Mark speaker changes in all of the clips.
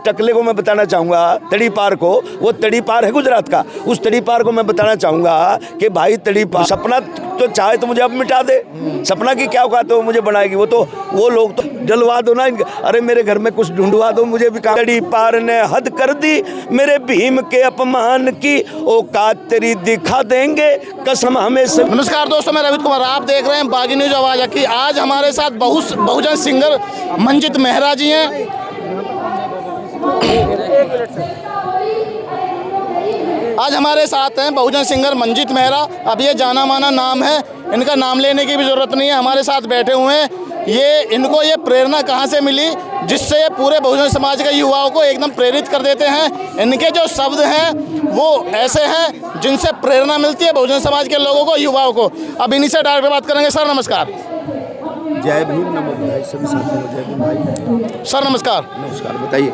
Speaker 1: टकले को मैं बताना चाहूँगा, तड़ी पार को, वो तड़ी पार है गुजरात का, उस तड़ी पार को मैं बताना चाहूँगा कि भाई तड़ी पार सपना तो चाहे तो मुझे अब मिटा दे, सपना की क्या औकात है मुझे बनाएगी, वो लोग तो जलवा दो ना, अरे मेरे घर में कुछ ढूंढवा दो मुझे भी। तड़ी पार ने हद कर दी मेरे भीम के अपमान की, औकात तेरी दिखा देंगे कसम हमें से।
Speaker 2: नमस्कार दोस्तों, मैं रवित कुमार, आप देख रहे हैं बागी न्यूज आवाज़ की। आज हमारे साथ बहुजन सिंगर मंजित मेहरा जी हैं। आज हमारे साथ हैं बहुजन सिंगर मंजित मेहरा। अब ये जाना माना नाम है, इनका नाम लेने की भी ज़रूरत नहीं है, हमारे साथ बैठे हुए हैं। इनको ये प्रेरणा कहाँ से मिली जिससे ये पूरे बहुजन समाज के युवाओं को एकदम प्रेरित कर देते हैं। इनके जो शब्द हैं वो ऐसे हैं जिनसे प्रेरणा मिलती है बहुजन समाज के लोगों को, युवाओं को। अब इन्हीं से डायरेक्ट बात करेंगे। सर नमस्कार।
Speaker 1: जय भीम, नमो बुद्धाय, सभी साथियों को जय भीम भाई।
Speaker 2: सर नमस्कार।
Speaker 1: नमस्कार, बताइए।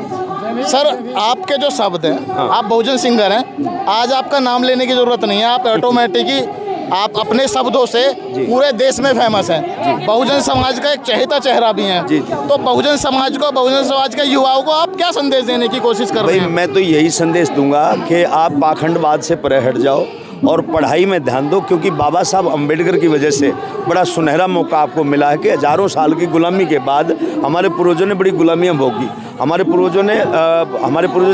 Speaker 2: सर आपके जो शब्द हैं, आप बहुजन सिंगर हैं, आज आपका नाम लेने की ज़रूरत नहीं है, आप ऑटोमेटिक ही आप अपने शब्दों से पूरे देश में फेमस हैं। बहुजन समाज का एक चहेता चेहरा भी हैं। तो बहुजन समाज को, बहुजन समाज के युवाओं को आप क्या संदेश देने की कोशिश कर रहे हैं?
Speaker 1: मैं तो यही संदेश दूंगा कि आप पाखंडवाद से परे हट जाओ और पढ़ाई में ध्यान दो, क्योंकि बाबा साहब अम्बेडकर की वजह से बड़ा सुनहरा मौका आपको मिला है कि हज़ारों साल की गुलामी के बाद हमारे पूर्वजों ने बड़ी गुलामियाँ भोगी, हमारे पूर्वजों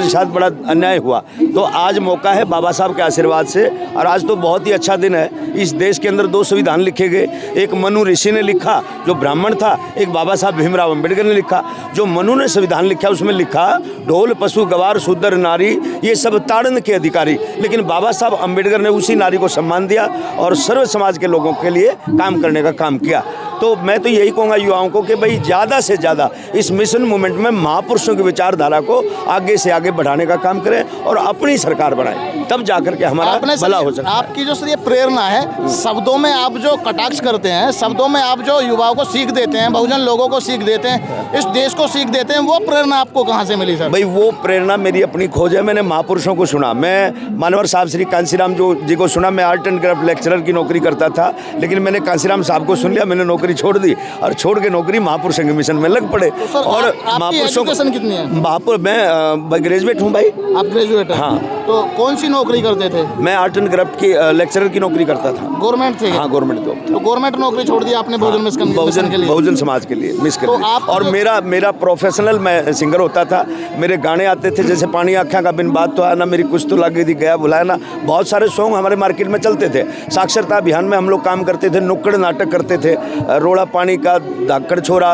Speaker 1: के साथ बड़ा अन्याय हुआ। तो आज मौका है बाबा साहब के आशीर्वाद से, और आज तो बहुत ही अच्छा दिन है। इस देश के अंदर 2 संविधान लिखे गए, एक मनु ऋषि ने लिखा जो ब्राह्मण था, एक बाबा साहब भीमराव अम्बेडकर ने लिखा। जो मनु ने संविधान लिखा उसमें लिखा ढोल पशु गवार शूद्र नारी ये सब ताड़न के अधिकारी, लेकिन बाबा साहब अम्बेडकर ने उसी नारी को सम्मान दिया और सर्व समाज के लोगों के लिए काम करने का काम किया। तो मैं तो यही कहूँगा युवाओं को कि भाई ज़्यादा से ज़्यादा इस मिशन मूवमेंट में महापुरुषों की विचारधारा को आगे से आगे बढ़ाने का काम करें और अपनी सरकार बनाएं, तब जाकर के हमारा भला हो सकता है।
Speaker 2: आपकी जो ये प्रेरणा है, शब्दों में आप जो कटाक्ष करते हैं, शब्दों में आप जो युवाओं को सीख देते हैं, बहुजन लोगों को सीख देते हैं, इस देश को सीख देते हैं, वो प्रेरणा आपको कहाँ से मिली सर?
Speaker 1: भाई वो प्रेरणा मेरी अपनी खोज है। मैंने महापुरुषों को सुना, मैं मानवर साहब श्री कांसीराम जी को सुना। मैं आर्ट एंड क्राफ्ट लेक्चरर की नौकरी करता था, लेकिन मैंने कांसीराम साहब को सुन लिया, मैंने नौकरी छोड़ दी और छोड़ के नौकरी महापुरुषों के मिशन में लग पड़े।
Speaker 2: तो और महापुरुषों को कितनी है?
Speaker 1: महापुर मैं ग्रेजुएट हूँ भाई।
Speaker 2: आप ग्रेजुएट हैं? हाँ। तो कौन सी नौकरी करते थे?
Speaker 1: मैं आर्ट एंड क्राफ्ट की लेक्चरर की नौकरी करता था।
Speaker 2: गवर्नमेंट थे?
Speaker 1: हाँ गवर्नमेंट जॉब।
Speaker 2: तो गवर्नमेंट नौकरी छोड़ दी आपने बहुजन मिशन के लिए? बहुजन
Speaker 1: समाज के लिए मिस कर
Speaker 2: तो
Speaker 1: आप। और मेरा प्रोफेशनल मैं सिंगर होता था। मेरे गाने आते थे जैसे पानी आँखा का बिन बात तो आना, मेरी कुछ तो लगी थी गया बुलाया ना, बहुत सारे सॉन्ग हमारे मार्केट में चलते थे। साक्षरता अभियान में हम लोग काम करते थे, नुक्कड़ नाटक करते थे, रोड़ा पानी का, धाकड़ छोरा,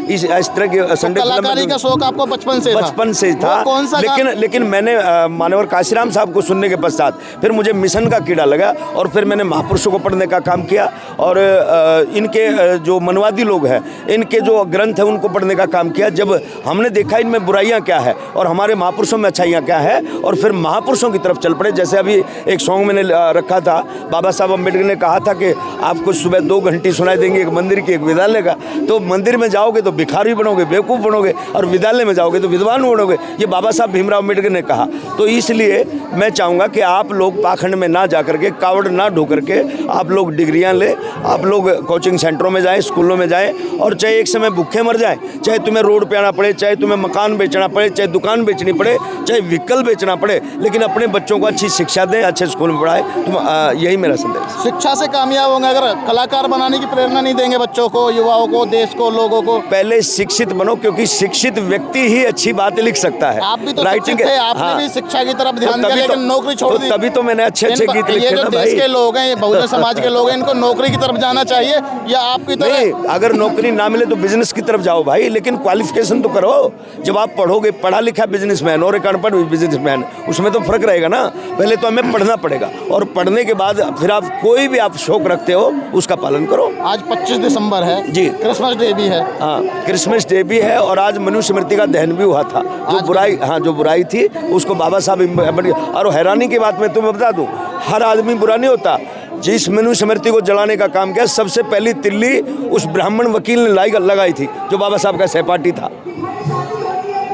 Speaker 1: इस तरह के संडे
Speaker 2: कलाकारी का शौक आपको बचपन से था?
Speaker 1: कौन सा लेकिन मैंने मानवर काशीराम साहब को सुनने के पश्चात फिर मुझे मिशन का कीड़ा लगा और फिर मैंने महापुरुषों को पढ़ने का काम किया और इनके जो मनवादी लोग हैं, इनके जो ग्रंथ हैं उनको पढ़ने का काम किया। जब हमने देखा इनमें बुराइयां क्या है और हमारे महापुरुषों में अच्छाइयां क्या है, और फिर महापुरुषों की तरफ चल पड़े। जैसे अभी एक सॉन्ग मैंने रखा था, बाबा साहब अम्बेडकर ने कहा था कि आपको सुबह 2 घंटी सुनाई देंगे, एक मंदिर की एक विद्यालय का। तो मंदिर में जाओगे तो भिखारी बनोगे, बेवकूफ़ बनोगे, और विद्यालय में जाओगे तो विद्वान बनोगे, ये बाबा साहब भीमराव अम्बेडकर ने कहा। तो इसलिए मैं चाहूँगा कि आप लोग पाखंड में ना जा करके, कावड़ ना ढो करके, आप लोग डिग्रियां ले, आप लोग कोचिंग सेंटरों में जाएं, स्कूलों में जाएं, और चाहे एक समय भूखे मर जाएं, चाहे तुम्हें रोड पे आना पड़े, चाहे तुम्हें मकान बेचना पड़े, चाहे दुकान बेचनी पड़े, चाहे व्हीकल बेचना पड़े, लेकिन अपने बच्चों को अच्छी शिक्षा दें, अच्छे स्कूल में पढ़ाएं। यही मेरा संदेश।
Speaker 2: शिक्षा से कामयाब होंगे अगर कलाकार बनाने की प्रेरणा नहीं देंगे बच्चों को, युवाओं को, देश को, लोगों को।
Speaker 1: पहले शिक्षित बनो, क्योंकि शिक्षित व्यक्ति ही अच्छी बात लिख सकता है।
Speaker 2: आप भी तो शिक्षित थे, आपने भी शिक्षा की तरफ ध्यान दिया, लेकिन नौकरी छोड़ दी।
Speaker 1: तभी तो मैंने अच्छे गीत लिखे।
Speaker 2: ये जो देश के लोग हैं, ये बहुजन समाज के लोग हैं, इनको नौकरी की तरफ जाना चाहिए या आपकी तरफ?
Speaker 1: नहीं, अगर नौकरी ना मिले तो बिजनेस की तरफ जाओ भाई, लेकिन क्वालिफिकेशन तो करो। जब आप पढ़ोगे, पढ़ा लिखा बिजनेसमैन और एक अनपढ़ बिजनेसमैन, उसमें तो फर्क रहेगा ना। पहले तो हमें पढ़ना पड़ेगा और पढ़ने के बाद फिर आप कोई भी आप शौक रखते हो उसका पालन करो।
Speaker 2: आज 25 दिसंबर है जी, क्रिसमस डे भी है।
Speaker 1: हाँ, क्रिसमस डे भी है और आज मनुष्य स्मृति का दहन भी हुआ था। जो बुराई थी उसको बाबा साहब, और हैरानी की बात मैं तुम्हें बता दूं, हर आदमी बुरा नहीं होता। जिस मनुष्य स्मृति को जलाने का काम किया, सबसे पहली तिल्ली उस ब्राह्मण वकील ने लगाई थी जो बाबा साहब का सहपाठी था।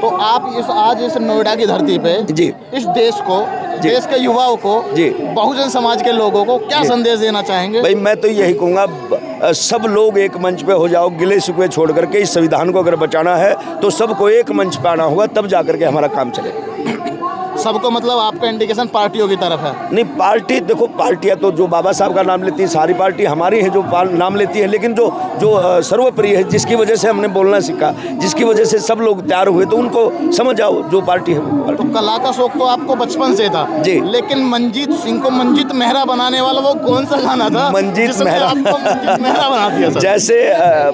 Speaker 2: तो आप आज इस नोएडा की धरती पे जी इस देश को देश के युवाओं को,
Speaker 1: जी।
Speaker 2: बहुजन समाज के लोगों को क्या संदेश देना चाहेंगे?
Speaker 1: भाई मैं तो यही कहूँगा, सब लोग एक मंच पे हो जाओ, गिले शिकवे छोड़ करके इस संविधान को अगर बचाना है तो सबको एक मंच पे आना होगा, तब जा करके हमारा काम चले।
Speaker 2: सबको मतलब आपका इंडिकेशन पार्टियों की तरफ है?
Speaker 1: नहीं, पार्टी देखो, पार्टियां तो जो बाबा साहब का नाम लेती है, सारी पार्टी हमारी है जो नाम लेती है, लेकिन जो सर्वप्रिय है, जिसकी वजह से हमने बोलना सीखा, जिसकी वजह से सब लोग तैयार हुए, तो उनको समझ आओ जो पार्टी है वो पार्टी।
Speaker 2: तो कला का शौक तो आपको बचपन से था
Speaker 1: जी,
Speaker 2: लेकिन मंजीत सिंह को मंजीत मेहरा बनाने वाला वो कौन सा गाना था
Speaker 1: मंजीत मेहरा?
Speaker 2: आपको मंजीत मेहरा बना दिया सर?
Speaker 1: जैसे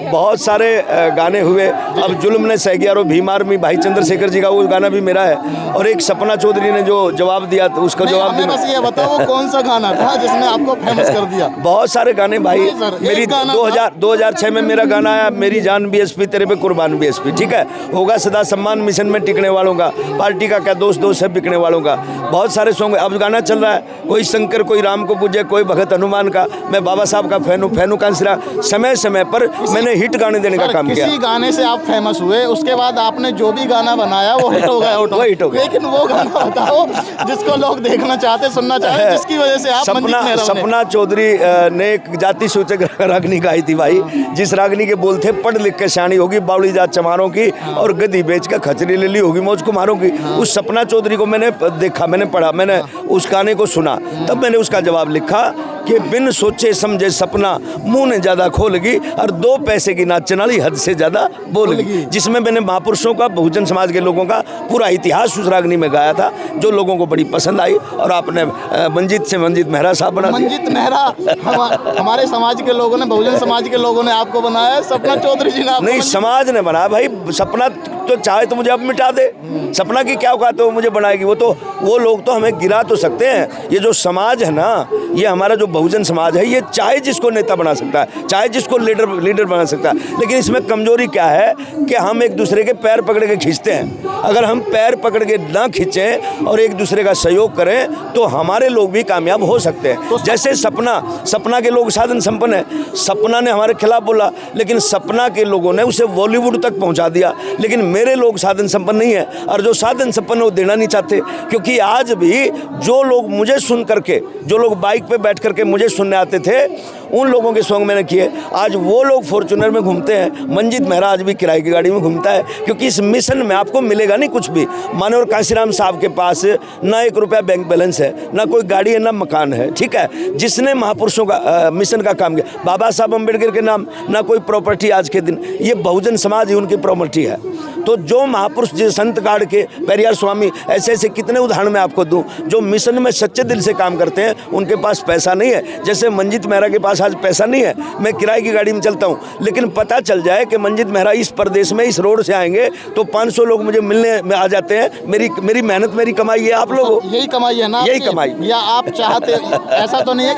Speaker 1: बहुत सारे गाने हुए, अब जुल्म ने सहगियारो भीम आर्मी, भाई चंद्रशेखर जी का वो गाना भी मेरा है, और एक सपना चौधरी ने जो जवाब दिया तो उसका जवाब
Speaker 2: हमें बस ये बताओ वो कौन सा गाना था जिसने आपको फेमस कर दिया?
Speaker 1: बहुत सारे गाने भाई। मेरी 2006 में मेरा गाना आया, मेरी जान बीएसपी तेरे पे कुर्बान बीएसपी, ठीक है, होगा सदा सम्मान मिशन में टिकने वालों का, पार्टी का क्या दोस्त दोस्त है बिकने वालों का, बहुत सारे सॉन्ग। अब गाना चल रहा है, कोई शंकर कोई राम को पूजे, कोई भगत हनुमान का। मैं बाबा साहब का फैन हूँ, फैनू कांसरा। समय समय पर मैंने हिट गाने देने का काम किया।
Speaker 2: किसी गाने से आप फेमस हुए, उसके बाद आपने जो भी गाना बनाया वो हिट हो गया,
Speaker 1: वो हिट हो गया।
Speaker 2: लेकिन वो गाना बताओ जिसको लोग देखना चाहते, सुनना चाहते, जिसकी वजह से आप मंजीत मेहरा बने।
Speaker 1: सपना चौधरी ने एक जाति सूचक रागनी गाई थी भाई, जिस रागनी के बोल थे, पढ़ लिख के शानी होगी बावली जात चमारों की, और गदी बेच कर खचरी ले ली होगी मौज कुमारों की। उस सपना चौधरी को मैंने देखा, मैंने पढ़ा, मैंने उस गाने को सुना, तब मैंने उसका जवाब लिखा कि बिन सोचे समझे सपना मुंह ने ज्यादा खोलगी, और 2 पैसे की नाच चनाली हद से ज्यादा बोलगी, जिसमें मैंने महापुरुषों का, बहुजन समाज के लोगों का पूरा इतिहास उस रागनी में गाया था, जो लोगों को बड़ी पसंद आई, और आपने मंजीत से मंजीत मेहरा साहब बना दिया।
Speaker 2: मंजीत मेहरा हमारे समाज के लोगों ने, बहुजन समाज के लोगों ने आपको बनाया, सपना चौधरी जी ने आपको
Speaker 1: नहीं, समाज ने बनाया भाई। सपना तो चाहे तो मुझे अब मिटा दे, सपना की क्या औकात है वो मुझे बनाएगी? वो लोग तो हमें गिरा तो सकते हैं। ये जो समाज है ना, ये हमारा जो बहुजन समाज है, ये चाहे जिसको नेता बना सकता है, चाहे जिसको लीडर बना सकता है, लेकिन इसमें कमजोरी क्या है कि हम एक दूसरे के पैर पकड़ के खींचते हैं। अगर हम पैर पकड़ के ना खींचें और एक दूसरे का सहयोग करें तो हमारे लोग भी कामयाब हो सकते हैं। तो जैसे सपना के लोग साधन संपन्न है, सपना ने हमारे खिलाफ बोला, लेकिन सपना के लोगों ने उसे बॉलीवुड तक पहुंचा दिया। लेकिन मेरे लोग साधन संपन्न नहीं है, और जो साधन संपन्न वो देना नहीं चाहते, क्योंकि आज भी जो लोग मुझे सुन करके, जो लोग बाइक पे बैठ करके मुझे सुनने आते थे, उन लोगों के सॉन्ग मैंने किए। आज वो लोग फॉर्च्यूनर में घूमते हैं, मंजीत मेहरा आज भी किराए की गाड़ी में घूमता है, क्योंकि इस मिशन में आपको मिलेगा नहीं कुछ भी। मानवर काशीराम साहब के पास ना 1 रुपया बैंक बैलेंस है, ना कोई गाड़ी है, ना मकान है, ठीक है, जिसने महापुरुषों का मिशन का काम किया। बाबा साहब अम्बेडकर के नाम ना कोई प्रॉपर्टी आज के दिन, ये बहुजन समाज ही उनकी प्रॉपर्टी है। तो जो महापुरुष, जो संत काड़ के, पेरियार स्वामी, ऐसे ऐसे कितने उदाहरण मैं आपको दूं, जो मिशन में सच्चे दिल से काम करते हैं, उनके पास पैसा नहीं है। जैसे मंजीत मेहरा के पास आज पैसा नहीं है, मैं किराए की गाड़ी में चलता हूं, लेकिन पता चल जाए कि मंजीत मेहरा इस प्रदेश में इस रोड से आएंगे तो 500 लोग मुझे मिलने में आ जाते हैं। मेरी मेहनत, मेरी कमाई है। आप लोगों
Speaker 2: यही कमाई है ना,
Speaker 1: यही कमाई।
Speaker 2: या आप चाहते, ऐसा तो नहीं है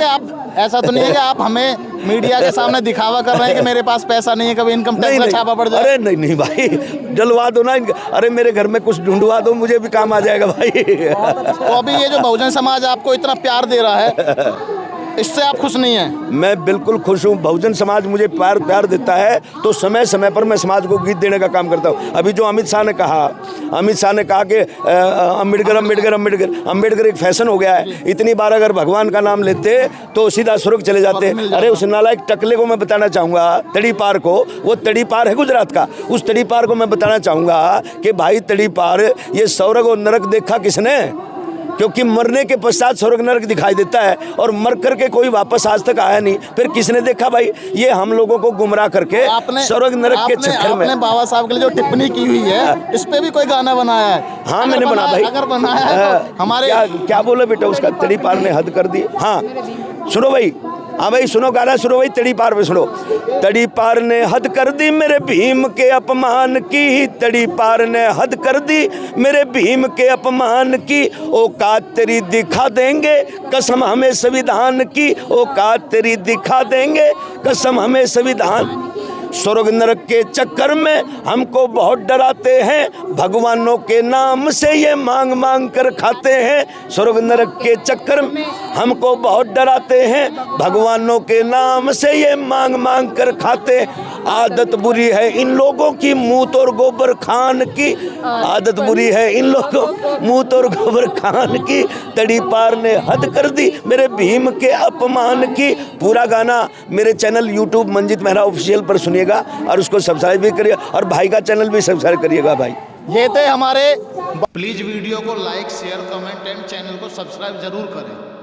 Speaker 2: कि आप हमें मीडिया के सामने दिखावा कर रहे हैं कि मेरे पास पैसा नहीं है, कभी इनकम टैक्स का छापा पड़ जाए?
Speaker 1: अरे नहीं भाई, डलवा दो ना इनका। अरे मेरे घर में कुछ ढूंढवा दो, मुझे भी काम आ जाएगा भाई।
Speaker 2: तो अभी ये जो बहुजन समाज आपको इतना प्यार दे रहा है, इससे आप खुश नहीं हैं?
Speaker 1: मैं बिल्कुल खुश हूँ। बहुजन समाज मुझे प्यार देता है, तो समय समय पर मैं समाज को गीत देने का काम करता हूँ। अभी जो अमित शाह ने कहा कि अम्बेडकर एक फैशन हो गया है। इतनी बार अगर भगवान का नाम लेते तो सीधा स्वर्ग चले जाते। अरे उस नालायक टकले को मैं बताना चाहूँगा, तड़ी पार को, वो तड़ी पार है गुजरात का, उस तड़ी पार को मैं बताना चाहूँगा कि भाई तड़ी पार, ये स्वर्ग और नरक देखा किसने? क्योंकि मरने के पश्चात स्वर्ग नरक दिखाई देता है, और मर करके कोई वापस आज तक आया नहीं। फिर किसने देखा भाई? ये हम लोगों को गुमराह करके स्वर्ग नरक के चक्कर में।
Speaker 2: आपने बाबा साहब के लिए जो टिप्पणी की हुई है, इस पे भी कोई गाना बनाया है?
Speaker 1: हाँ, मैंने बना भाई।
Speaker 2: अगर बनाया है तो हमारे
Speaker 1: क्या बोले बेटा उसका? तड़ी पार ने हद कर दी। हाँ सुनो भाई, हाँ भाई सुनो, गाना सुनो भाई, तड़ी पार पे सुनो। तड़ी पार ने हद कर दी मेरे भीम के अपमान की, तड़ी पार ने हद कर दी मेरे भीम के अपमान की, औकात तेरी दिखा देंगे कसम हमें संविधान की, औकात तेरी दिखा देंगे कसम हमें संविधान। स्वर्ग नरक के चक्कर में हमको बहुत डराते हैं, भगवानों के नाम से ये मांग मांग कर खाते हैं। स्वर्ग नरक के चक्कर में हमको बहुत डराते हैं, भगवानों के नाम से ये मांग मांग कर खाते। आदत बुरी है इन लोगों की मूत और गोबर खान की, आदत बुरी है इन लोगों मूत और गोबर खान की, तड़ी पार ने हद कर दी मेरे भीम के अपमान की। पूरा गाना मेरे channel YouTube Manjeet Mehra official पर सुनिएगा और उसको सब्सक्राइब भी करिए और भाई का चैनल भी सब्सक्राइब करिएगा भाई।
Speaker 2: ये थे हमारे। प्लीज़ वीडियो को like share comment and channel को सब्सक्राइब जरूर करें।